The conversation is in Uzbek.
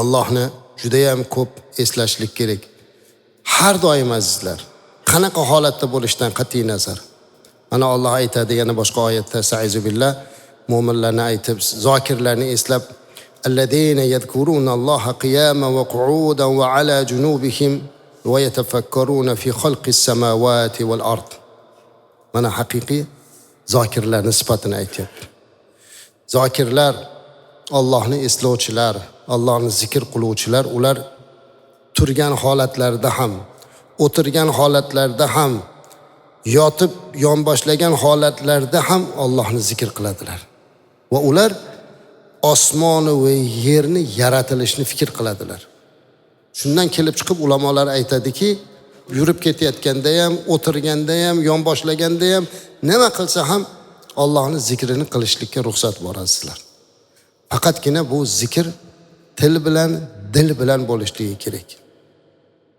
Allohni juda ham ko'p eslashlik kerak. Har doim azizlar, qanaqa holatda bo'lishdan qat'iy nazar. Mana Alloh aytadi yana boshqa oyatda, Sa'izu billah, mu'minlarni aytib, zokirlarni eslab, allazina yadhkurunalloha qiyaman va qu'udan va ala junubihim va yatafakkaruna fi xalqis samawati val ard. Mana haqiqiy zokirlarning sifatini aytayapti. Zokirlar, Allohni eslovchilar, Allohni zikr qiluvchilar, ular turgan holatlarda ham, o'tirgan holatlarda ham, yotib yonboshlagan holatlarda ham Allohni zikr qiladilar. Va ular osmon va yerni yaratilishni fikr qiladilar. Shundan kelib chiqib ulamolar aytadiki, yurib ketayotganda ham, o'tirganda ham, yonboshlaganda ham nima qilsa ham Allohni zikrini qilishlikka ruxsat bor azizlar. Faqatgina bu zikr til bilan, dil bilan bo'lishligi kerak.